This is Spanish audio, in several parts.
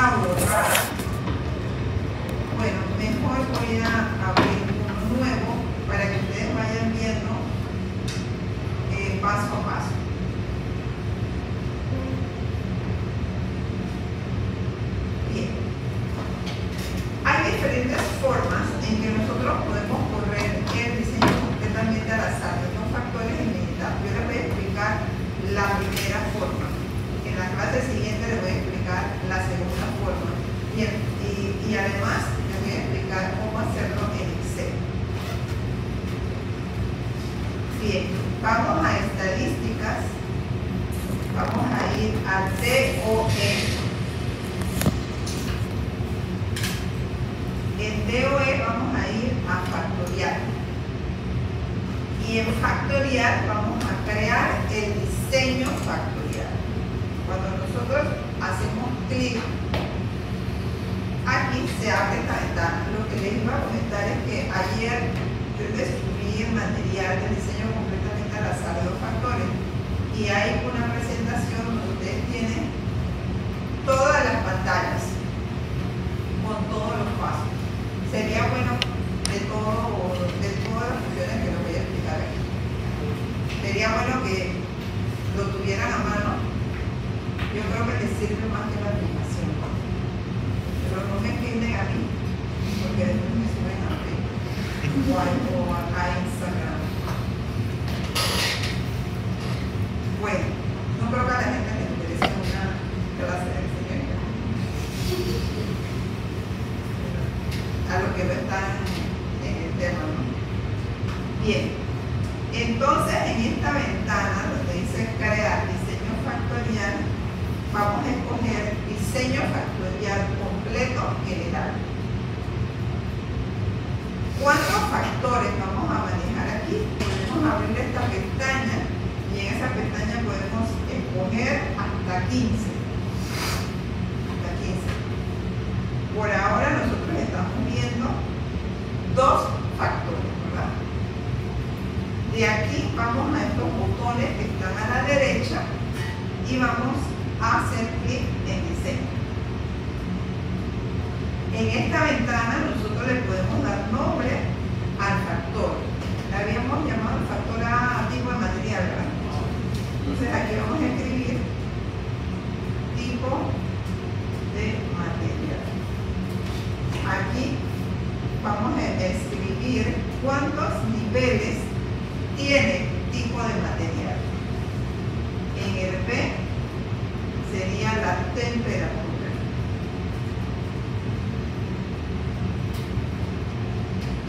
a borrar. Bueno, mejor voy a abrir uno nuevo para que ustedes vayan viendo paso a paso. Bien. Hay diferentes formas en que nosotros podemos correr el diseño completamente al azar de dos factores ilimitados. Yo les voy a explicar la primera forma. En la clase siguiente les voy a explicar la segunda forma. Y además les voy a explicar cómo hacerlo en Excel. Bien, vamos a estadísticas. Vamos a ir a DOE. En DOE vamos a ir a factorial. Y en factorial vamos a crear el diseño factorial. Cuando nosotros hacemos clic, aquí se abre esta ventana. Lo que les iba a comentar es que ayer yo descubrí el material de diseño completamente al azar de dos factores. Y hay una presentación donde ustedes tienen todas las pantallas con todos los pasos. Sería bueno de todas las funciones que les voy a explicar aquí. Sería bueno que lo tuvieran a mano. Yo creo que les sirve más que la aplicación. Pero no me entienden a mí, porque después me suben a Facebook o a Instagram. Bueno, no creo que a la gente le interese una clase de diseño. A lo que no están en el tema, ¿no? Bien, entonces en esta ventana donde dice crear diseño factorial, vamos a escoger diseño factorial completo general. ¿Cuántos factores vamos a manejar aquí? Podemos abrir esta pestaña y en esa pestaña podemos escoger hasta 15. Por ahora nosotros estamos viendo dos factores, ¿verdad? De aquí vamos a estos botones que están a la derecha y vamos a hacer clic en diseño. En esta ventana nosotros le podemos dar nombre al factor. Le habíamos llamado el factor A tipo de material, ¿verdad? Entonces aquí vamos a escribir tipo de material. Aquí vamos a escribir cuántos niveles tiene tipo de material. En el B sería la temperatura.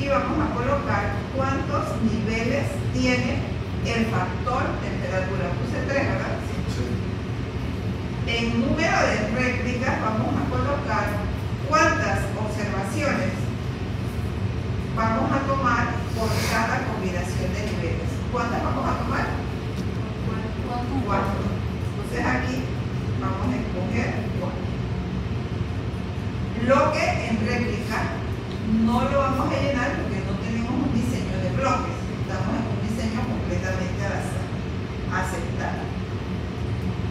Y vamos a colocar cuántos niveles tiene el factor temperatura. Puse 3, ¿verdad? Sí. En número de réplicas vamos a colocar cuántas observaciones vamos a tomar por cada combinación de niveles. ¿Cuántas vamos a tomar? 4. Entonces aquí vamos a escoger 4. Lo que en réplica no lo vamos a llenar porque no tenemos un diseño de bloques. Estamos en un diseño completamente al azar. Aceptar.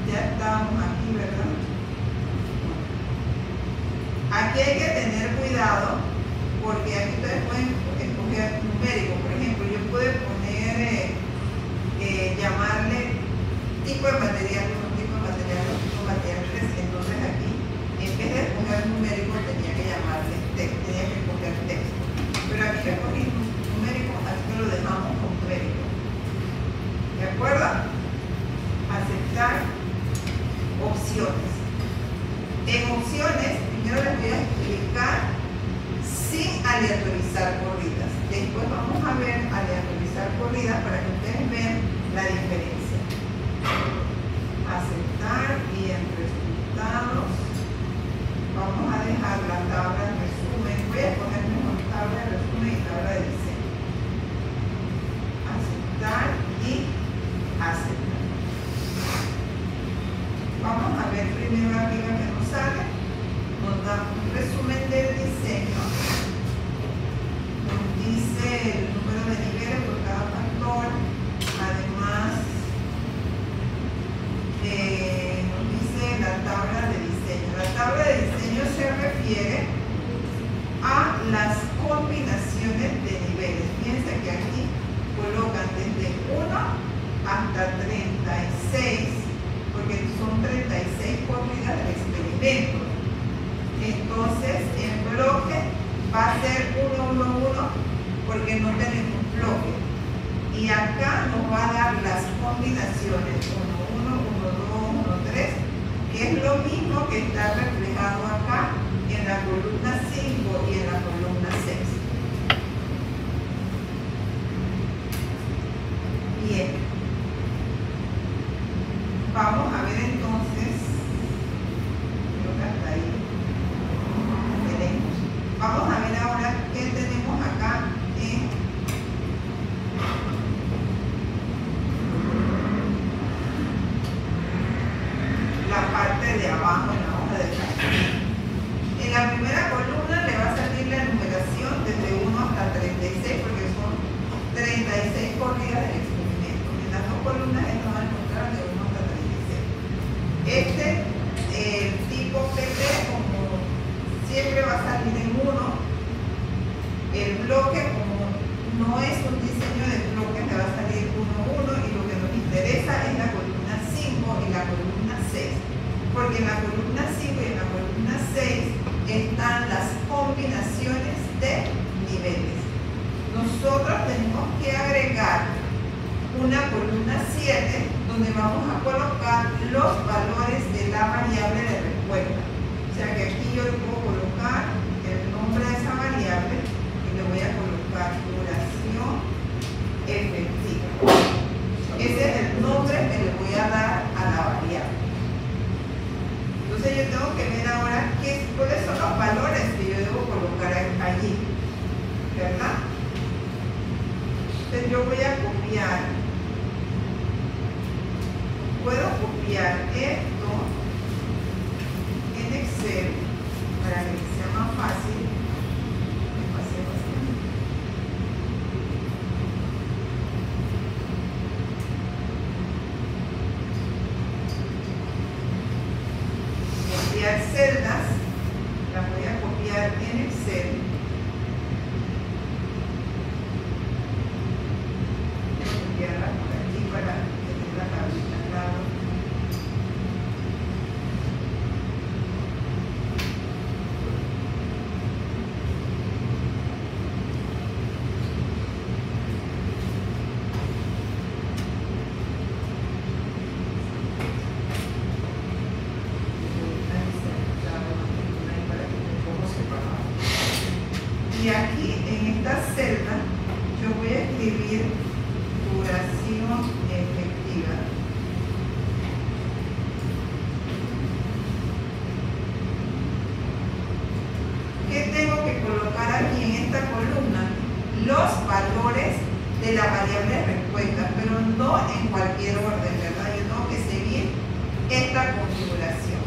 Ya estamos aquí, ¿verdad? Aquí hay que tener cuidado porque aquí ustedes pueden escoger numérico. Por ejemplo, yo puedo poner, llamarle tipo de material 1, tipo de material 2, tipo de material 3. Entonces aquí, en vez de escoger numérico, tenía que llamarle texto, tenía que escoger texto. Pero aquí yo escogí numérico, así que lo dejamos con numérico. ¿De acuerdo? Aceptar opciones. En opciones, primero les voy a explicar sin aleatorizar corridas. Después vamos a ver aleatorizar corridas para que ustedes vean la diferencia. Aceptar y en resultados vamos a dejar la tabla de resumen. Voy a poner mejor tabla de resumen y tabla de diseño. Aceptar y aceptar. Vamos a ver primero arriba que nos sale. Nos da un resumen del diseño. Nos dice el número de niveles por cada factor. Además, nos dice la tabla de diseño. La tabla de diseño acá nos va a dar las combinaciones 1, 1, 1, 2, 1, 3, que es lo mismo que está reflejado acá en la columna 5 y en la columna 6. Bien, vamos a ver entonces, creo que hasta ahí tenemos. Vamos a ver ahora qué tenemos acá en la parte de abajo en la hoja de cálculo. En la primera columna le va a salir la numeración desde 1 hasta 36, porque son 36 corridas del experimento. En las dos columnas esto va a encontrar de 1 hasta 36. Tipo PP, como siempre va a salir en 1. El bloque, como no es un diseño de bloques, le va a salir 1, 1, y lo que nos interesa es la columna 5 y la columna 6. Porque en la columna 5 y en la columna 6 están las combinaciones de niveles. Nosotros tenemos que agregar una columna 7 donde vamos a colocar los valores de la variable de respuesta. O sea que aquí yo le puedo colocar el nombre de esa variable y le voy a colocar duración efectiva. Ese es el nombre que le voy a dar a la variable. Entonces yo tengo que ver ahora cuáles son los valores que yo debo colocar allí, ¿verdad? Entonces yo voy a copiar, puedo copiar esto en Excel para que sea más fácil. Copiar celdas, las voy a copiar en Excel. Voy a copiarlas por aquí para tener la tablita al lado. Y aquí en esta celda yo voy a escribir duración efectiva. ¿Qué tengo que colocar aquí en esta columna? Los valores de la variable de respuesta, pero no en cualquier orden, ¿verdad? Yo tengo que seguir esta configuración.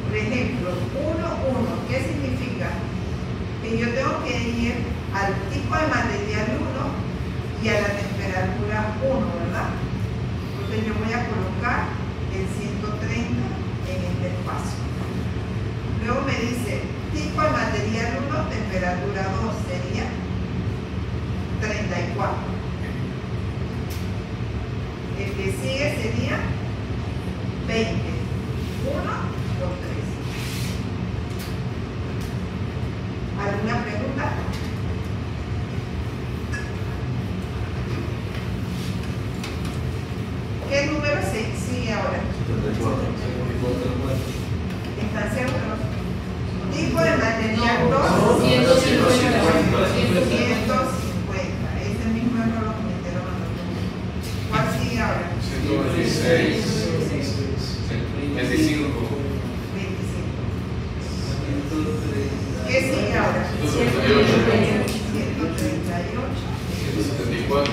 Por ejemplo, 1, 1, ¿qué significa? Que yo tengo que ir al tipo de material 1 y a la temperatura 1, ¿verdad? Entonces yo voy a colocar el 130 en este espacio. Luego me dice tipo de material 1, temperatura 2 sería 34. El que sigue sería 20. 1 o 3. ¿Alguna pregunta? ¿Qué número sigue ahora? 74. ¿Están seguros? Tipo de material 2, 150. 150. Ese mismo error lo cometieron a nosotros. ¿Cuál sigue ahora? 126. 25. 25. ¿Qué sigue ahora? 138. 138. 174.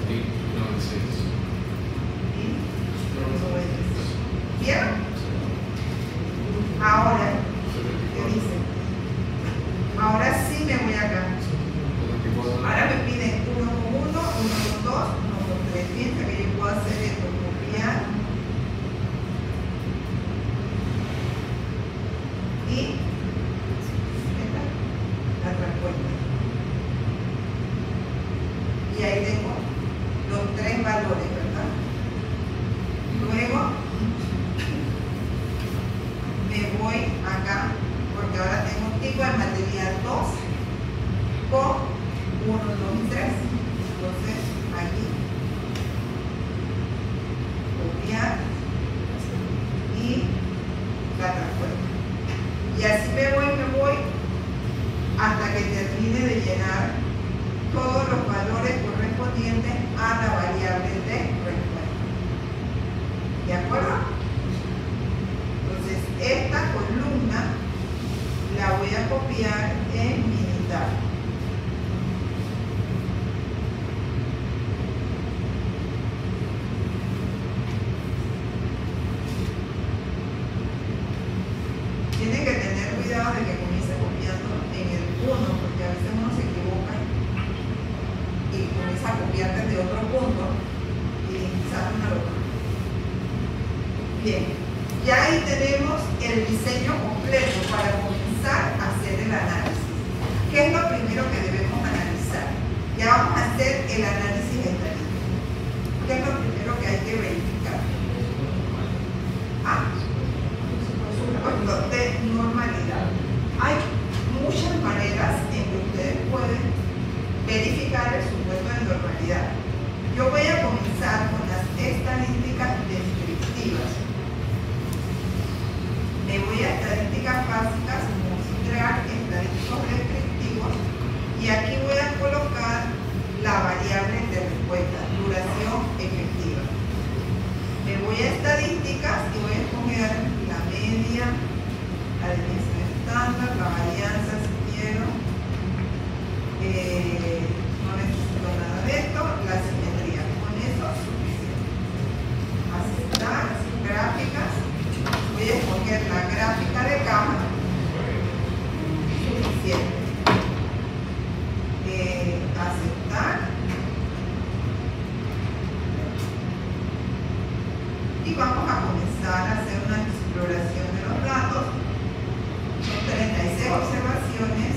Y 96. ¿Vieron? Ahora, ¿qué dice? Ahora sí me voy acá. Ahora me piden 1 con 1, 1 con 2, 1 con 3. Piensa que yo puedo hacer esto, copiar y esta, la respuesta. Y ahí tengo los 3 valores, ¿verdad? Luego me voy acá, porque ahora tengo tipo de material 2 con 1, 2 y 3. Entonces copiar en Minitab. Tienen que tener cuidado de que comience copiando en el 1, porque a veces uno se equivoca y comienza a copiar desde otro punto y sale una locura. Bien, ya ahí tenemos el diseño completo para comenzar a hacer el análisis. ¿Qué es lo primero que debemos analizar? Ya vamos a hacer el análisis estadístico. ¿Qué es lo primero que hay que verificar? De normalidad. Hay muchas maneras en que ustedes pueden verificar el supuesto de normalidad. Yo voy a comenzar con las estadísticas descriptivas. Me voy a estadísticas básicas, mostrar estadísticos descriptivos, y aquí voy a colocar la variable de respuesta, duración efectiva. Me voy a estadísticas y voy a escoger la media, la desviación estándar, la varianza si quiero, no necesito nada de esto, la simetría. Con eso es suficiente. Aceptar, gráficas, voy a escoger la gráfica de cama, suficiente. Aceptar. Y vamos a comenzar a hacer una exploración de los datos. Son 36 observaciones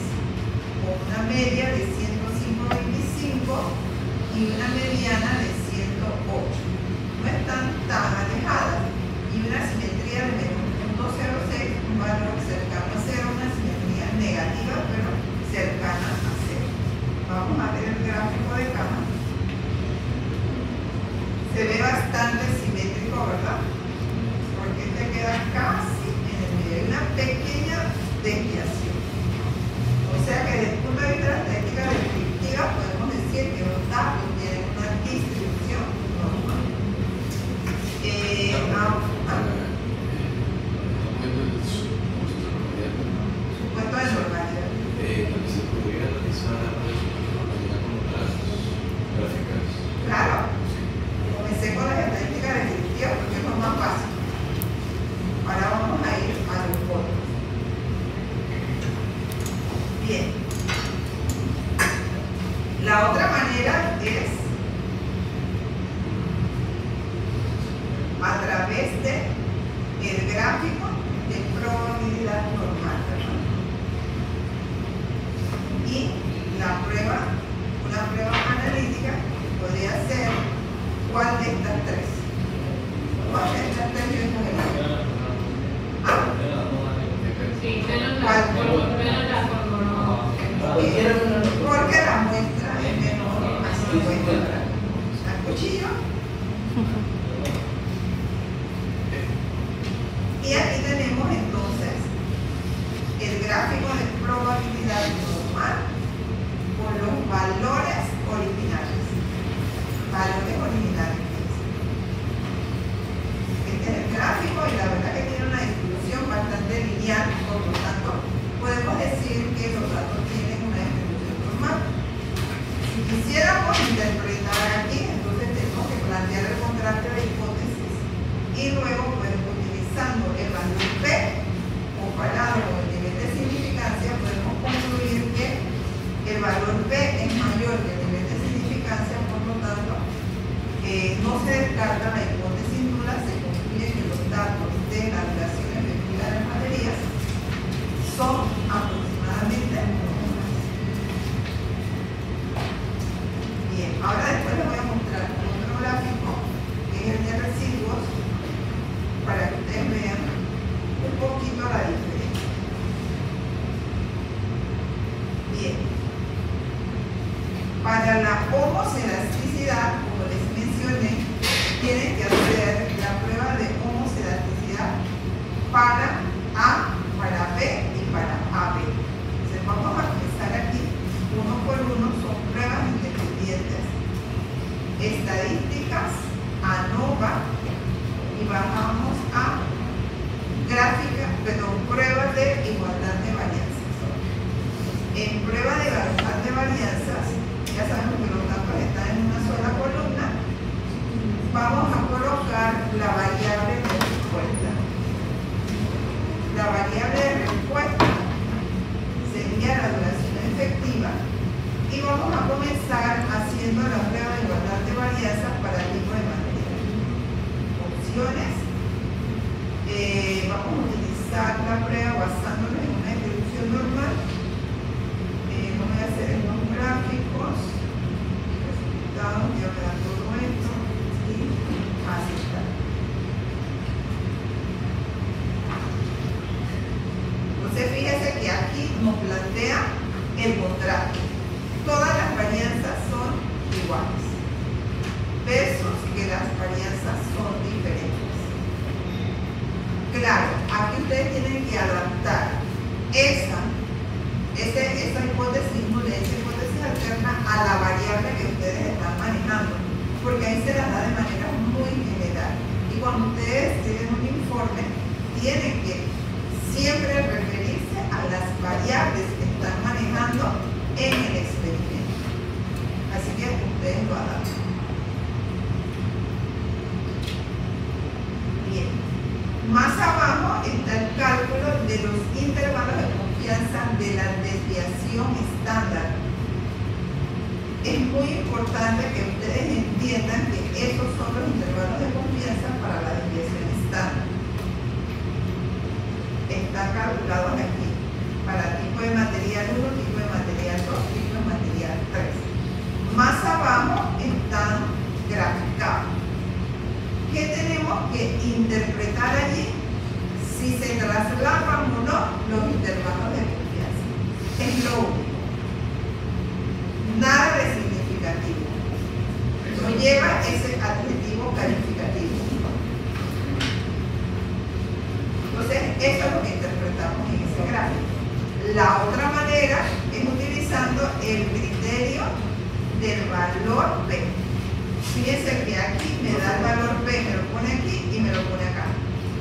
con una media de 105.25 y una mediana de 108. No están tan alejadas. Y una simetría de menos 0.06, un valor cercano a 0, una simetría negativa pero cercana a 0. Vamos a ver el gráfico de cama. Se ve bastante simétrico, ¿verdad? Porque te queda casi en el medio. Hay una pequeña desviación. O sea que desde el punto de vista de la estadística descriptiva podemos decir que los datos tienen una distribución normal. Supuesto de normalidad. ¿Se podría analizar la normalidad con otras gráficas? Claro. Comencé con las estadísticas descriptivas porque es lo más fácil. Ahora vamos a ir a los otros. Bien. La otra manera es a través de el gráfico de probabilidad normal, ¿verdad? Y la prueba, una prueba analítica podría ser ¿cuál de estas tres? ¿Cuál de estas tres yo escogería? Sí, menos ¿Cuál? la forma. Porque la muestra es menor a 50 gramos. ¿Al cuchillo? Y aquí tenemos entonces el gráfico de probabilidad normal por los valores originales. Valores originales. Este es el gráfico y la verdad que tiene una distribución bastante lineal, por lo tanto podemos decir que los datos tienen una distribución normal. Si quisiéramos interpretar aquí, entonces tenemos que plantear el contraste de hipótesis y luego pues utilizando el valor P comparado con el nivel de significancia podemos concluir que el valor P es mayor que el nivel de significancia, por lo tanto no se descarta la hipótesis nula, se concluye que los datos de la duración efectiva de las baterías son aproximadamente normales. Bien, ahora después les voy a mostrar otro gráfico que es el de residuos para que ustedes vean un poquito la diferencia. Bien, para la homocelasticidad, como les mencioné, tienen que hacer la prueba de homocelasticidad para A, para B y para AB. Entonces vamos a empezar aquí, uno por uno, son pruebas independientes, estadísticas, ANOVA, y bajamos a gráfica, perdón, pruebas de igualdad de varianzas. prueba de evaluación de varianzas, ya sabemos que los datos están en una sola columna, vamos a colocar la variable de respuesta. La variable de respuesta sería la duración efectiva y vamos a comenzar haciendo la prueba de igualdad de varianzas para el tipo de materia. Opciones. Vamos a utilizar la prueba basándonos en una distribución normal. Voy a hacer unos gráficos, resultados, voy a dar todo esto y aceptar. Entonces fíjese que aquí nos plantea el contraste. Todas las varianzas son iguales, versus que las varianzas son diferentes. Claro, aquí ustedes tienen que adaptar esa hipótesis nula, esa hipótesis alterna a la variable que ustedes están manejando, porque ahí se las da de manera muy general. Y cuando ustedes tienen un informe, tienen que siempre referirse a las variables que están manejando en el experimento. Así que ustedes lo adaptan. Bien. Más abajo está el cálculo de los intervalos de confianza de la desviación estándar. Es muy importante que ustedes entiendan que esos son los intervalos de confianza para la desviación estándar. Están calculados aquí para tipo de material 1, tipo de material 2, tipo de material 3. Más abajo están graficados. ¿Qué tenemos que interpretar allí? Si se traslapan o no los intervalos de confianza. Es lo único. Nada de significativo. No lleva ese adjetivo calificativo. Entonces, eso es lo que interpretamos en ese gráfico. La otra manera es utilizando el criterio del valor P. Fíjense que aquí me da el valor P, me lo pone aquí y me lo pone acá.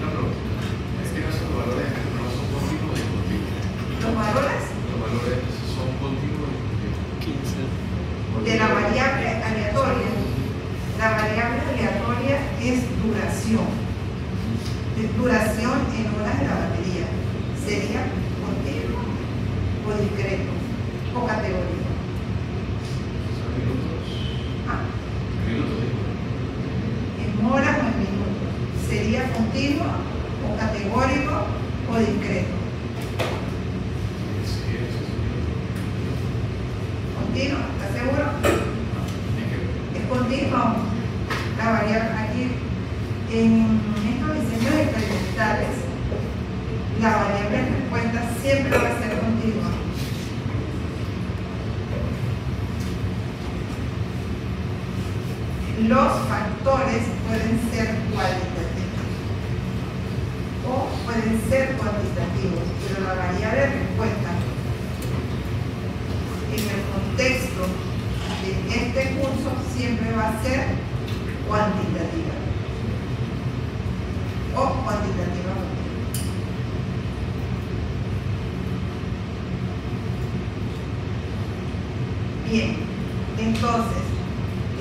No, pero en este caso los valores no son continuos y continuos. Los valores Los valores son continuos y continuos. de la variable aleatoria. La variable aleatoria es duración. Es duración en horas de la batería. Sería continuo o discreto o categórico. Son minutos. Ah, Minutos. en horas o en minutos. Sería continuo o categórico o discreto. Sí, eso es ¿Continuo? ¿Estás seguro? Es continuo. La variable aquí en estos diseños experimentales, la variable de respuesta siempre va a ser continua. Los factores pueden ser cualitativos o pueden ser cuantitativos, pero la variable de respuesta en el contexto de este curso siempre va a ser cuantitativa o cuantitativa. Bien, entonces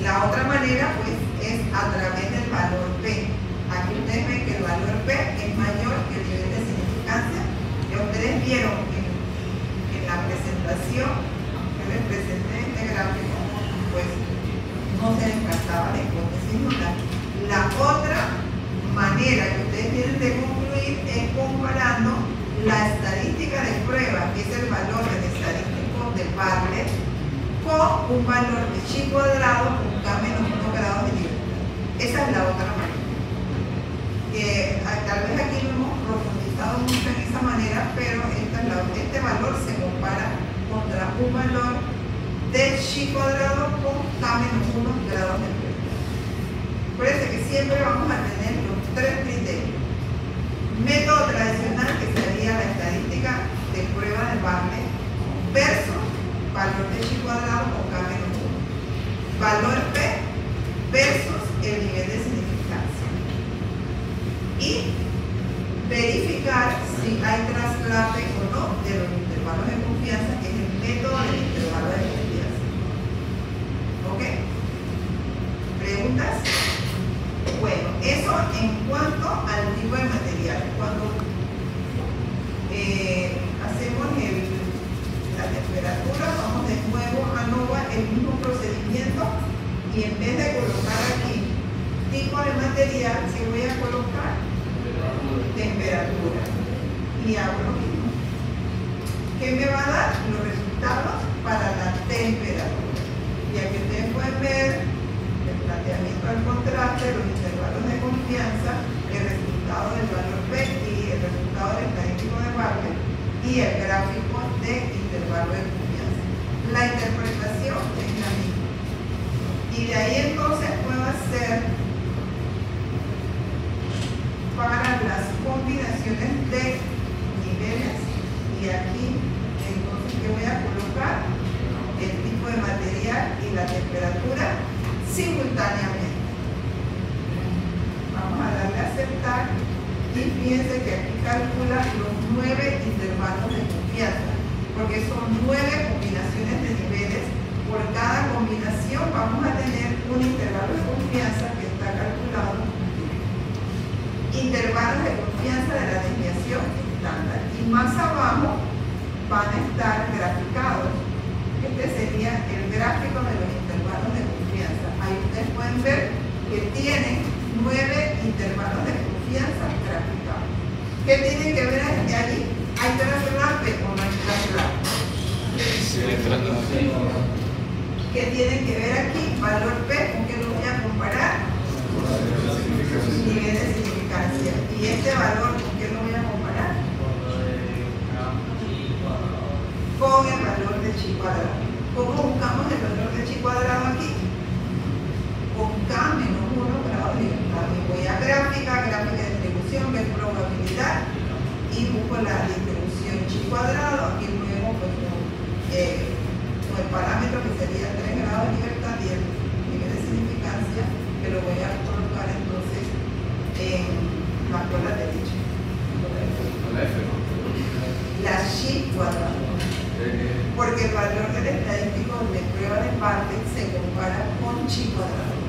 la otra manera pues es a través del valor P. Aquí ustedes ven que el valor P es mayor que el nivel de significancia. Ya ustedes vieron en la presentación que les presenté este gráfico, pues no se descartaba la hipótesis nula. La otra manera que ustedes tienen de concluir es comparando la estadística de prueba, que es el valor del estadístico de Bartlett, con un valor de chi cuadrado con K menos 1 grados de libertad. Esa es la otra manera. Tal vez aquí no hemos profundizado mucho en esa manera, pero este valor se compara contra un valor de chi cuadrado con K menos 1 grados de libertad. Acuérdense que siempre vamos a tener los tres criterios. Método tradicional, que sería la estadística de prueba de Bartlett, versus valor de chi cuadrado con K menos 1. Valor P versus el nivel de significancia. Y verificar si hay traslape o no de los intervalos de confianza, que es el método del intervalo de confianza. ¿Ok? ¿Preguntas? Bueno, eso en cuanto al tipo de material. Cuando hacemos la temperatura, vamos de nuevo a NOVA, el mismo procedimiento, y en vez de colocar aquí tipo de material, ¿qué voy a colocar? Temperatura. Y hago lo mismo. ¿Qué me va a dar? Los resultados para la temperatura. Y aquí ustedes pueden ver el planteamiento del contraste, los intervalos de confianza, el resultado del valor P y el resultado del estadístico de Bartlett y el gráfico de intervalo de confianza. La interpretación es la misma. Y de ahí entonces puedo hacer para las combinaciones de niveles, y aquí entonces que voy a colocar el tipo de material y la temperatura simultáneamente. Vamos a darle a aceptar y fíjense que aquí calcula los 9 intervalos de confianza, porque son 9 combinaciones de niveles. Por cada combinación vamos a tener un intervalo de confianza que está calculado, intervalos de confianza de la desviación estándar, y más abajo van a estar graficados. Este sería el gráfico de los intervalos de confianza. Ahí ustedes pueden ver que tienen 9 intervalos de confianza graficados. ¿Qué tienen que ver allí? ¿Hay traslap o no hay traslap? ¿Qué tienen que ver aquí? Valor P, ¿con qué lo voy a comparar? Nivel de significancia. ¿Y este valor con qué lo voy a comparar? Con el valor de chi cuadrado. ¿Cómo buscamos el valor de chi cuadrado aquí? Con K menos 1 grado de libertad. Y voy a gráfica de distribución, ver probabilidad, y busco la distribución chi cuadrado, y luego pues, con el parámetro que sería 3 grados de libertad y el nivel de significancia, que lo voy a colocar entonces en la cola derecha. La chi cuadrado. Porque el valor del estadístico de prueba de Bartlett se compara con chi cuadrado.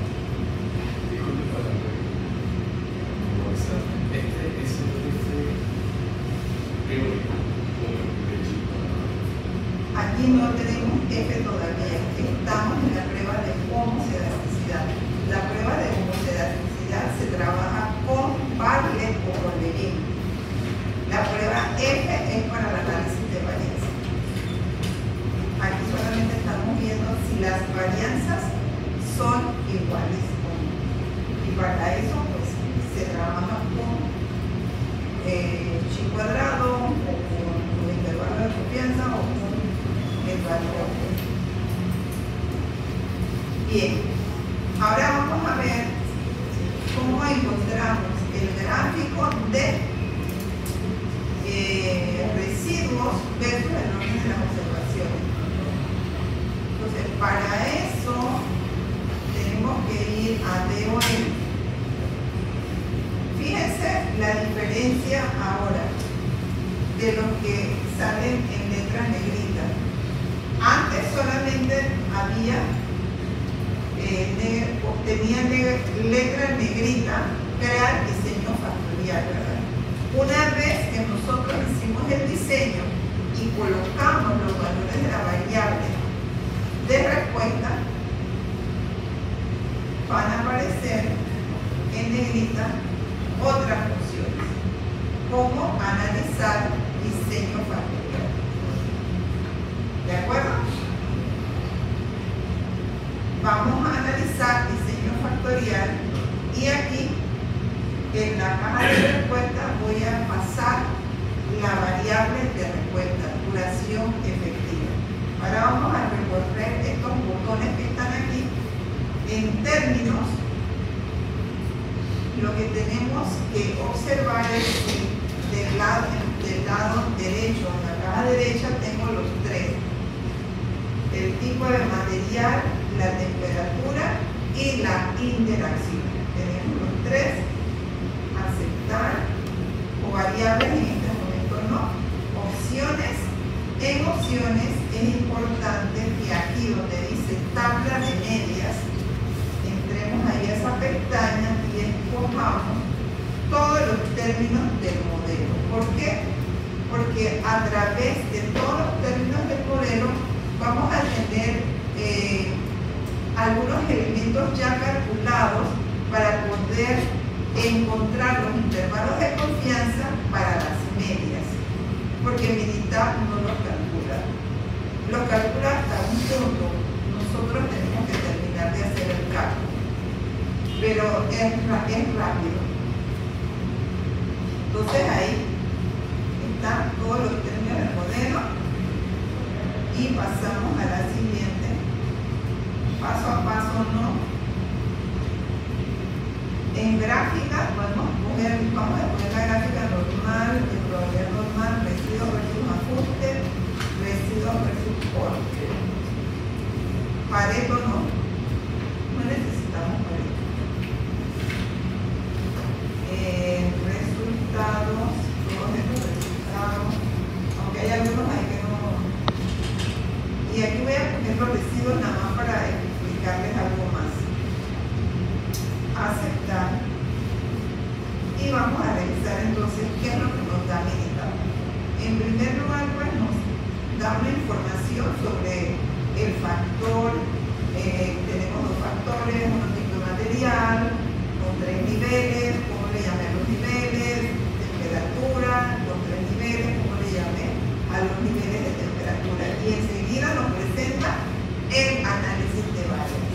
Aquí no tenemos F todavía, estamos en la prueba de homocelasticidad. La prueba de homocelasticidad se trabaja con Bartlett o con Levin. La prueba F es para el análisis de varianza. Aquí solamente estamos viendo si las varianzas son iguales o no. Y para eso pues se trabaja con chi cuadrado, o con el intervalo de confianza, o con el valor. Bien, ahora vamos a ver cómo encontramos el gráfico de residuos versus el orden de las observaciones. Entonces, para eso tenemos que ir a DOM. Fíjense la diferencia ahora de los que salen en letras negritas. Antes solamente había tenían letras negritas, crear diseño factorial, ¿verdad? Una vez que nosotros hicimos el diseño y colocamos los valores de la variable de respuesta, van a aparecer en negrita otras funciones, como analizar diseño factorial. ¿De acuerdo? Vamos a analizar diseño factorial, y aquí en la caja de respuesta voy a pasar la variable de respuesta, duración efectiva. Ahora vamos a recorrer estos botones que están aquí. En términos, lo que tenemos que observar es que del lado derecho, en la caja derecha, tengo los tres: el tipo de material, la temperatura y la interacción. Tenemos los tres: aceptar, o variables en este momento no, opciones. En opciones es importante que aquí donde dice tabla de medias, entremos ahí a esa pestaña y escojamos todos los términos del modelo. ¿Por qué? Porque a través de todos los términos del modelo vamos a tener algunos elementos ya calculados para poder encontrar los intervalos de confianza para las medias, porque Minitab no los calcula. Los calcula hasta un punto. Nosotros tenemos que terminar de hacer el cálculo, pero es rápido. Entonces ahí están todos los términos del modelo y pasamos a la siguiente. Paso a paso no. En gráfica vamos a poner la gráfica normal, de probabilidad normal, residuos versus ajuste, residuos versus corte. Pareto no necesitamos Pareto. Resultados, todos estos resultados, aunque hay algunos ahí que no. Y aquí voy a poner los residuos nada más para explicarles algo más. Aceptar. Y vamos a revisar entonces qué es lo que nos da Minitab. En primer lugar, pues nos da una información sobre el factor. Tenemos dos factores, un tipo de material, con 3 niveles, cómo le llamé a los niveles, temperatura, con 3 niveles, cómo le llamé a los niveles de temperatura. Y enseguida nos presenta el análisis de varianza.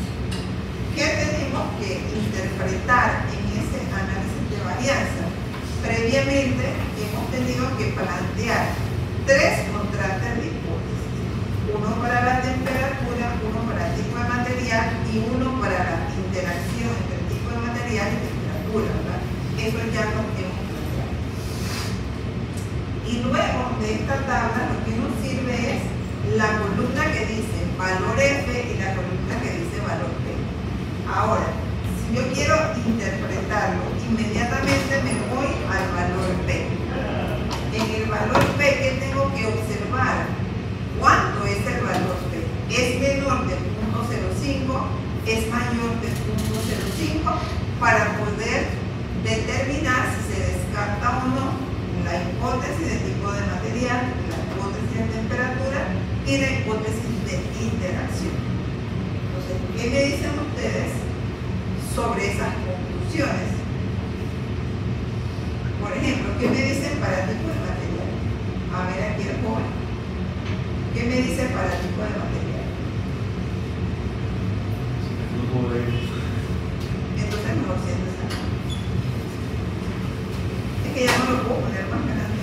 ¿Qué tenemos que interpretar en ese análisis de varianza? Previamente hemos tenido que plantear 3 contrastes de hipótesis. Uno para la temperatura, uno para el tipo de material y uno para la interacción entre el tipo de material y temperatura, ¿verdad? Eso ya lo hemos planteado. Y luego de esta tabla lo que nos sirve es la columna que dice valor F y la columna que dice valor P. Ahora, si yo quiero interpretarlo, inmediatamente me voy al valor P. En el valor P, ¿qué tengo que observar? ¿Cuánto es el valor P? ¿Es menor de 0.05? ¿Es mayor de 0.05? Para poder determinar si se descarta o no la hipótesis de tipo de material, la hipótesis de temperatura y la hipótesis de interacción. Entonces, ¿qué me dicen ustedes sobre esas conclusiones? Por ejemplo, ¿qué me dicen para tipo de material? A ver aquí el joven. ¿Qué me dice para tipo de material? Entonces no lo sientes acá. Es que ya no lo puedo poner más grande.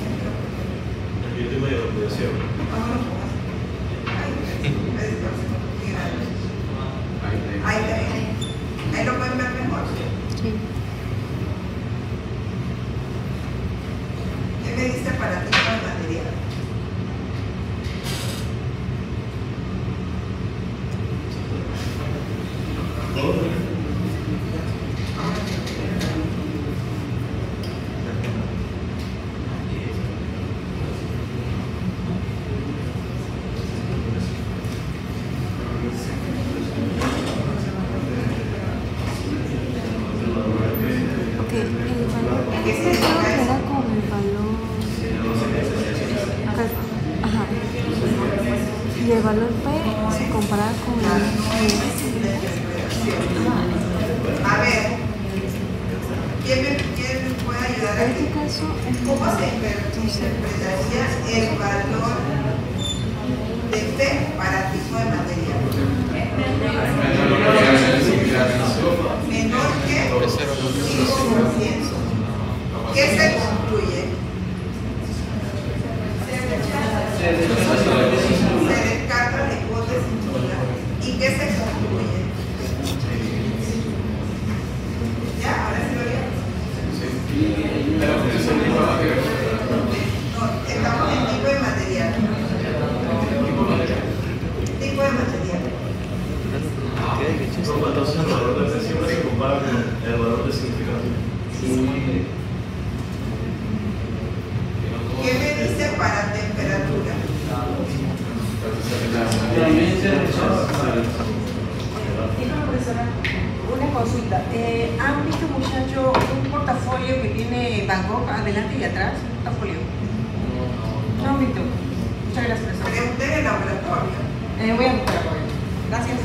Yo estoy medio de deseo. ¿Cómo lo pongo así? Ahí está bien. Ahí lo pueden ver mejor. Sí. ¿Qué me dice para tipo de material? Ok, el valor P se queda con el valor. Ajá. Y el valor P se compara con el. A ver, ¿quién me puede ayudar En aquí? este caso, ¿Cómo se interpretaría el valor de P para tipo de material? Menor que 5%. ¿Qué se concluye? Se descarta la hipótesis nula. ¿Y qué se concluye? ¿Ya? ¿Ahora sí lo vieron? No, estamos en tipo de material. Tipo de material. consulta. ¿Han visto, muchachos, un portafolio que tiene Van Gogh adelante y atrás? Un portafolio. No han visto. Muchas gracias, profesor. Pregunté en el laboratorio. Voy a buscar por ahí. Gracias.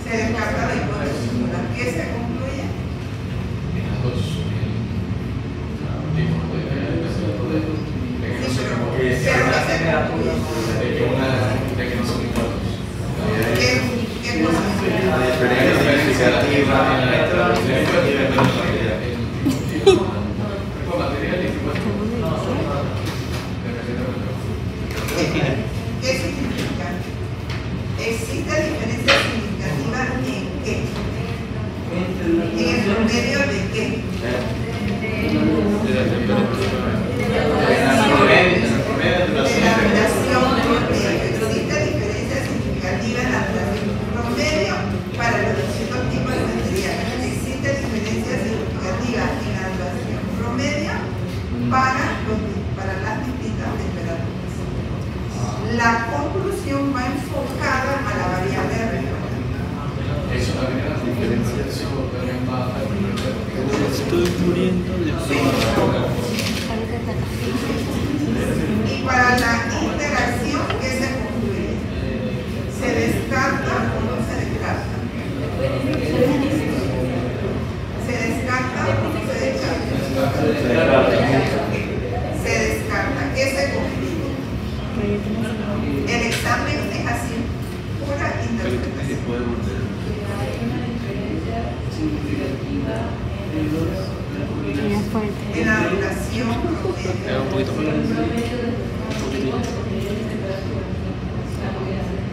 Se descarta la hipótesis. ¿Qué se concluye? En las dos. Sí, pero ¿qué se concluye? De que no son iguales. ¿Qué cosa? La diferencia significativa en la ¿Qué significa? ¿Existe diferencia significativa en qué? ¿En el promedio de qué? De la duración promedio. ¿Existe diferencia significativa en la duración promedio para los distintos tipos de material? ¿Existe diferencia significativa en la duración promedio para las distintas temperaturas? La conclusión va enfocada a la variable de referencia. Eso también era diferencia. Eso también va a Estoy muriendo de Y para la interacción, ¿qué se concluye? ¿Se descarta o no se descarta? ¿Se descarta o no se descarta? Se descarta. ¿Qué se concluye? El examen es así, pura interpretación. En la duración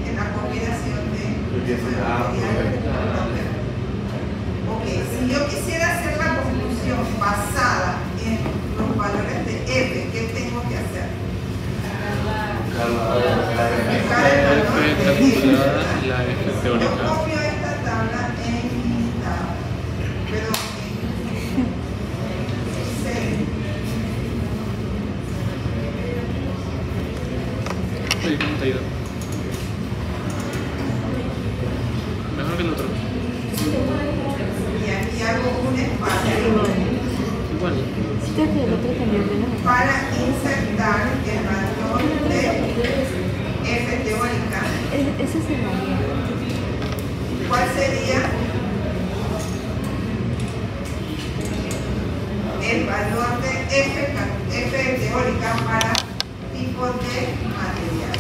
en la combinación de ok, si yo quisiera hacer la conclusión basada en los valores de F, ¿qué tengo que hacer? Buscar el valor de F. Yo copio esta tabla en mi tabla, perdón, Mejor que el otro. y aquí hago un espacio Igual. Sí, creo que el otro también menos. para insertar el valor de F teórica. Ese es el valor. ¿Cuál sería el valor de F teórica para tipo de material?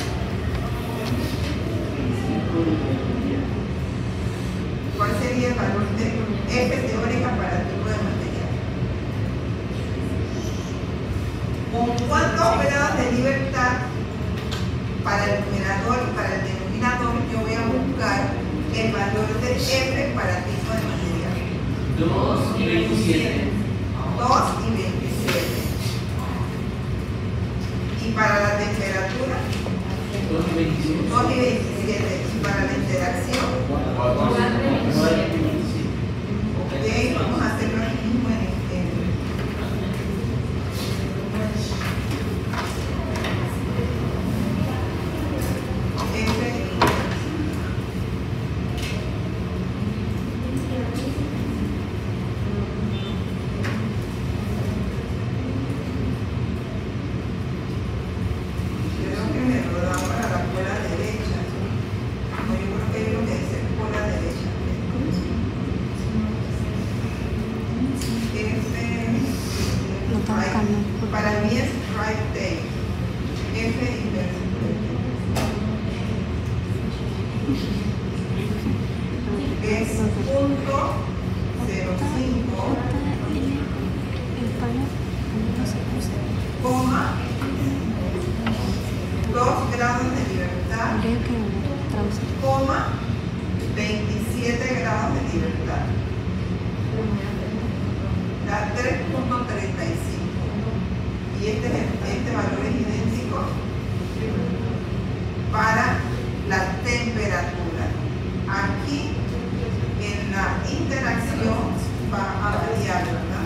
¿Cuál sería el valor de F teórica para tipo de material? ¿Con cuántos grados de libertad para el numerador y para el denominador yo voy a buscar el valor de F para tipo de material? 2 y 27. 2 y 27. ¿Y para la temperatura? 2 y 27. 2 y 27. ¿Y para la interacción? 4 y 27. Ok, vamos a hacerlo aquí mismo en el creo que me lo da para la cola derecha. No, yo creo que hay uno que dice cola derecha. No está buscando. Para mí es right day. F inverso. Es punto 05, coma 2 grados de libertad, Habría que traducir. coma 27 grados de libertad. Da 3.35. Y este valor es idéntico para la temperatura. Aquí en la interacción va a variar, ¿verdad?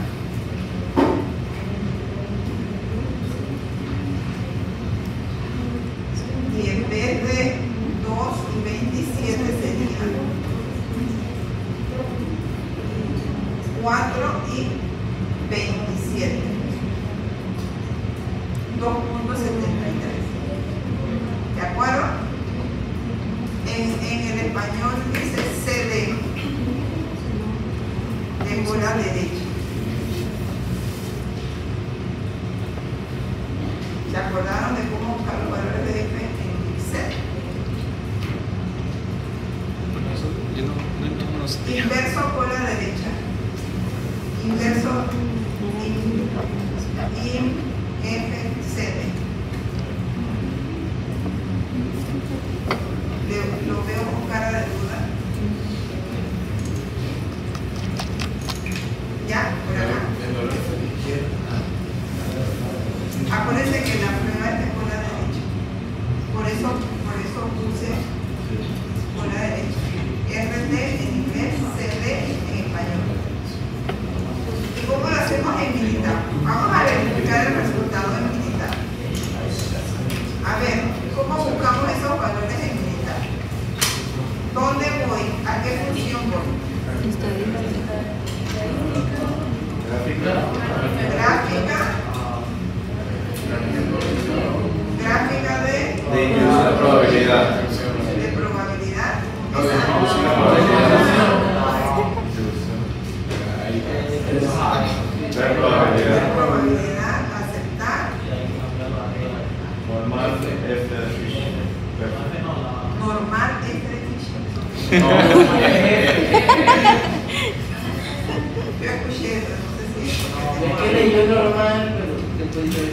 Y en vez de 2 y 20 7 serían 4 y 27. 2.73. ¿De acuerdo? En el español dice CD, de cola derecha. ¿Se acordaron de cómo buscar los valores de F en Excel? Bueno, eso yo no sé. Inverso cola derecha. Inverso IMFCD. Lo veo con cara de duda. ¿Ya? Por acá. El valor está a la izquierda. Acuérdense que la prueba es de cola derecha. Por eso puse cola derecha. RD en inglés, CD en español. ¿Y cómo lo hacemos en militar? Vamos a verificar el resultado en militar. A ver, ¿cómo buscamos esos valores en militar? ¿Dónde voy? ¿A qué función voy? Gráfica de probabilidad. De probabilidad. Probabilidad, aceptar. Normal F de Fisher. Normal F de Fisher. Yo escuché eso, no sé si. Es que leyó normal, pero después dice.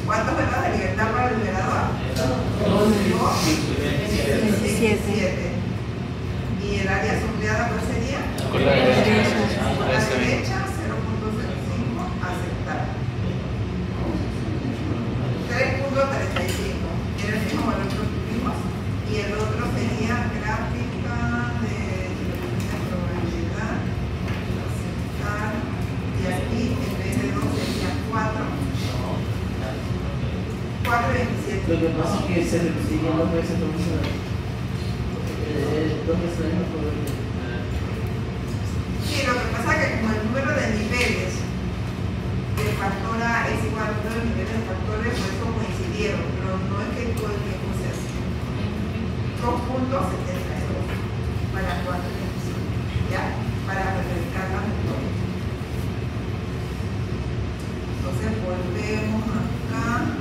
¿Cuántos grados de libertad para el liberador? 17. ¿Y el área sombreada cuál sería? Con la derecha. A la derecha, 0.05, aceptar. 3.35, era el mismo valor que tuvimos. Y el otro sería gráfica de probabilidad, aceptar. Y aquí, en vez de 2, sería 4. 4.27. Lo que pasa es que se repitió dos veces, entonces. Dos veces no puedo ver. Sí, lo que pasa es que como el número de niveles del factor A es igual al número de niveles del factor B, por eso coincidieron, pero no es que todo el tiempo sea así. 2.72 para 4.25, ¿ya? Para verificar la memoria. Entonces volvemos acá.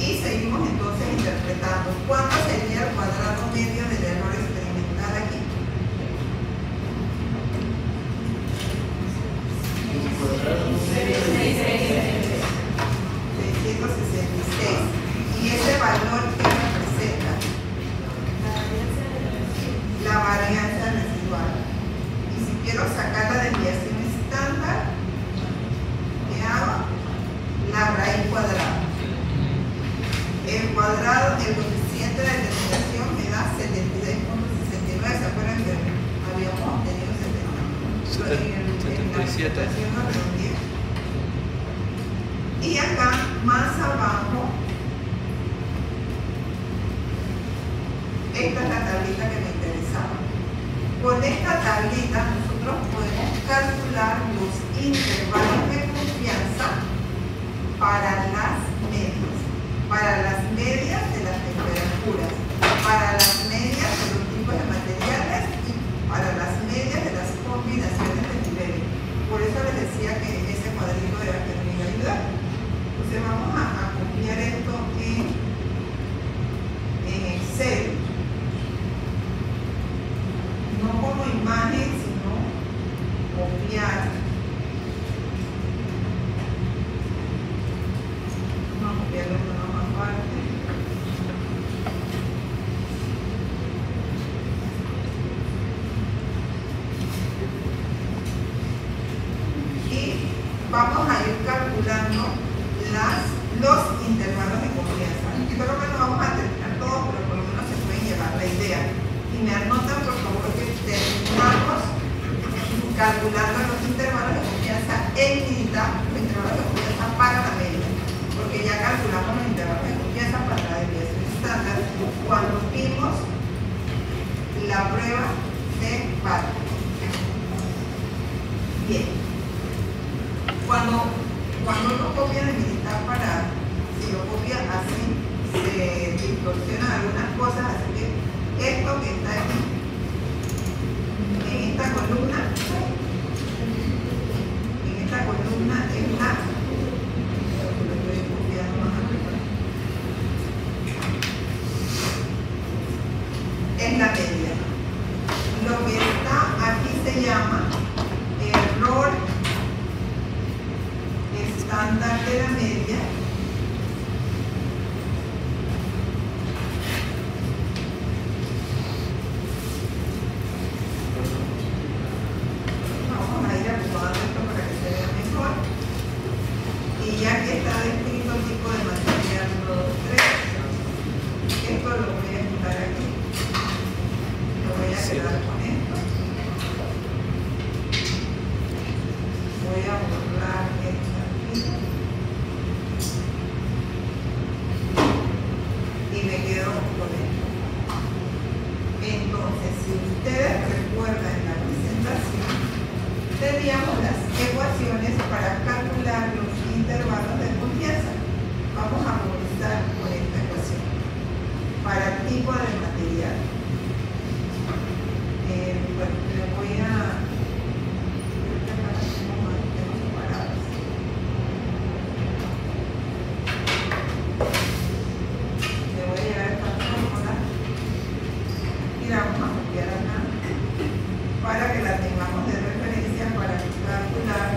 Y seguimos entonces interpretando. ¿Cuánto sería el cuadrado medio del error experimental aquí? 666. ¿Y ese valor qué representa? La varianza residual. Y si quiero sacar la desviación estándar, ¿qué hago? La raíz cuadrada. El cuadrado, el coeficiente de determinación me da 76.69. ¿Se acuerdan que habíamos obtenido 77? Y acá, más abajo, esta es la tablita que me interesaba. Con esta tablita nosotros podemos calcular los intervalos de confianza para las medias. Para las medias de las temperaturas, para las medias de los tipos de materiales y para las medias de las combinaciones de niveles. Por eso les decía que ese cuadrito era que me iba a ayudar. Entonces vamos a copiar esto en Excel, no como imagen, sino copiar. distorsionan algunas cosas, así que esto que está aquí, en esta columna es la, lo estoy copiando más arriba, es la media. Lo que está aquí se llama error estándar de la media. Vamos a ir acomodando esto para que se vea mejor. Y ya que está descrito el tipo de material 1, 2, 3, esto lo voy a quitar aquí. Lo voy a quedar con esto. Voy a borrar esto aquí. Y me quedo con esto. Entonces, si ustedes recuerdan en la presentación, teníamos las ecuaciones para calcular los intervalos de confianza. Vamos a comenzar con esta ecuación. Para el tipo de material. Bueno, le voy a... Le voy a llevar esta fórmula y la vamos a copiar acá para que la tengamos de referencia para calcular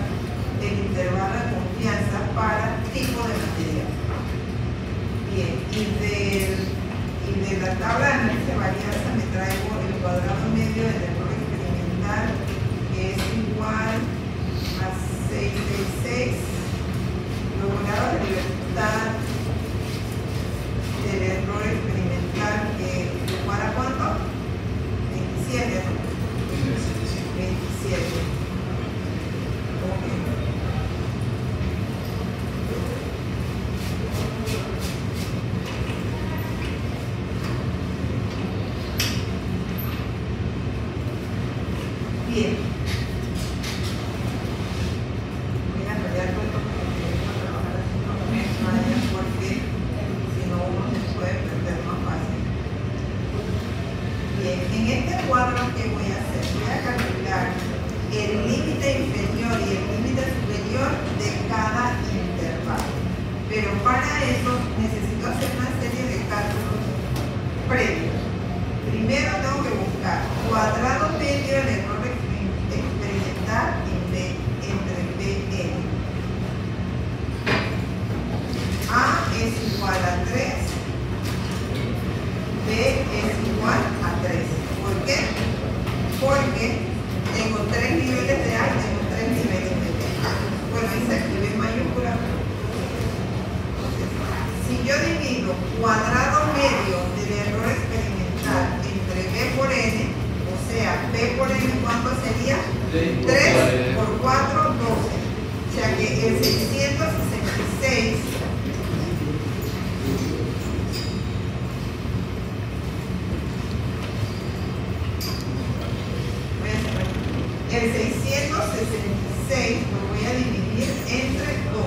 el intervalo de confianza para tipo de material. Bien, y de la tabla de análisis de varianza me traigo el cuadrado medio del error experimental, que es igual a 666, los grados de libertad del error experimental, que es igual a ¿cuánto? 27, ¿no? 27. Ok. Bien. Voy a enrollar todo esto porque si no uno se puede perder más fácil. Bien, en este cuadro que voy a hacer, voy a calcular el límite inferior y el límite superior de cada intervalo. Pero para eso necesito hacer una serie de cálculos previos. Primero tengo que buscar cuadrado medio del error experimental entre Bn. A es igual a 3, B es igual a 3. ¿Por qué? Porque tengo 3 niveles de A y tengo 3 niveles de B. Bueno, ahí se escribe en mayúscula. Si yo divido cuadrado medio del error experimental entre B por N, o sea, B por N, ¿cuánto sería? 3 por 4, 12. O sea que el 666 el 666 lo voy a dividir entre 2.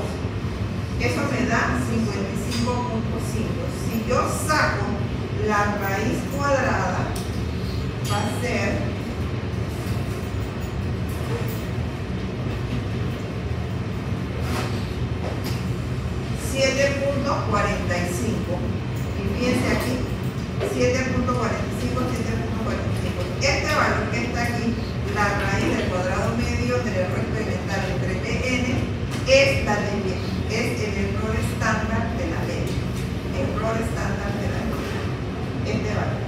Eso me da 55.5. Si yo saco la raíz cuadrada, va a ser 7.45. Y fíjense aquí, 7.45, 7.45. Este valor que está aquí, la raíz del cuadrado medio del error experimental entre Bn, es el error estándar de la ley. Error estándar de la ley. Este valor.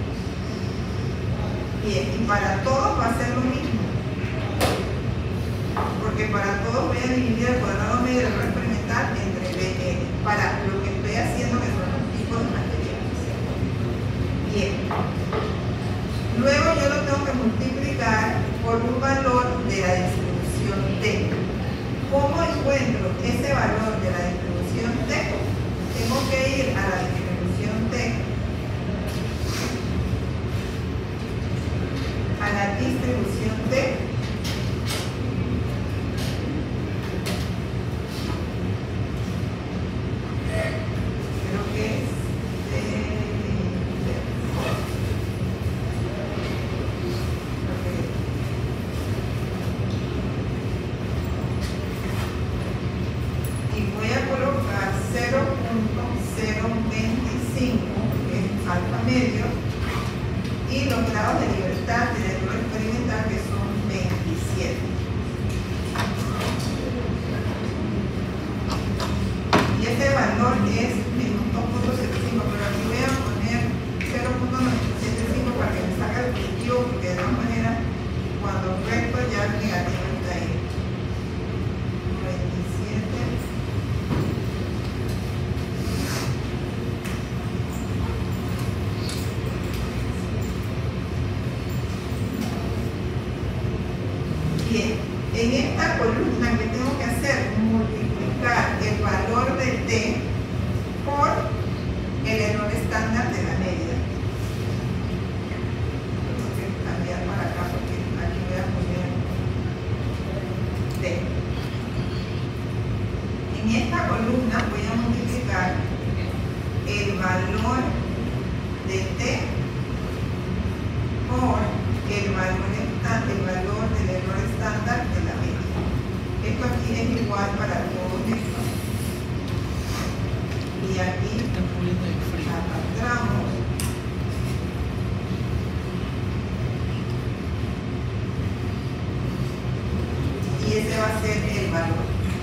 Bien, y para todos va a ser lo mismo. Porque para todos voy a dividir el cuadrado medio del error experimental entre Bn. Para lo que estoy haciendo, que son los tipos de materiales. Bien. Luego yo lo tengo que multiplicar por un valor de la distribución T. ¿Cómo encuentro ese valor de la distribución T? Tengo que ir a la distribución T, a la distribución T, medios y los grados de libertad del error experimental, que son 27. Y este valor es menos 2.75, pero aquí voy a poner 0.975 para que me salga el positivo, porque de todas maneras cuando resto ya el negativo está ahí. 27. Bien, en esta columna que tengo que hacer, multiplicar el valor de t por el error estándar de la media. Tengo que cambiar para acá porque aquí voy a poner t. En esta columna voy a multiplicar el valor de t por el valor del error estándar de la media. Esto aquí es igual para todos estos. Y aquí arrastramos y ese va a ser el valor.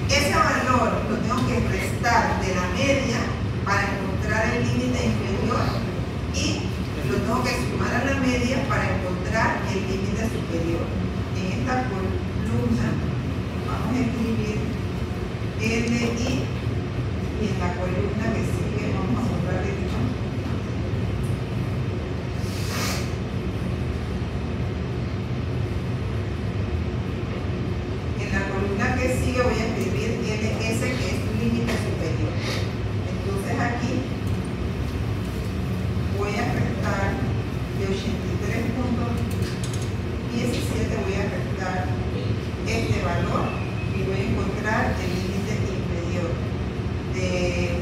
Ese valor lo tengo que restar de la media para encontrar el límite inferior y lo tengo que sumar a la media para encontrar el límite superior. En esta columna vamos a escribir LI y en la columna que sigue vamos a borrar esto. En la columna que sigue voy a escribir LS, que es un límite superior. Entonces aquí voy a restar de 83.17, voy a restar este valor y voy a encontrar el límite inferior de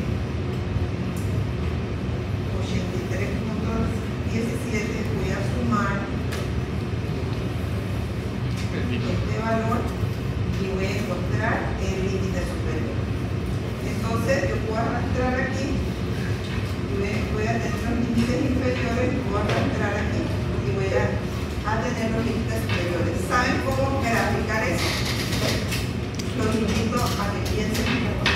83.17. Voy a sumar este valor y voy a encontrar el límite superior. Entonces yo puedo arrastrar aquí y voy a tener los límites inferiores, voy a arrastrar aquí y voy a tener los límites superiores. ¿Saben cómo graficar eso? Los invito a que piensen un poco.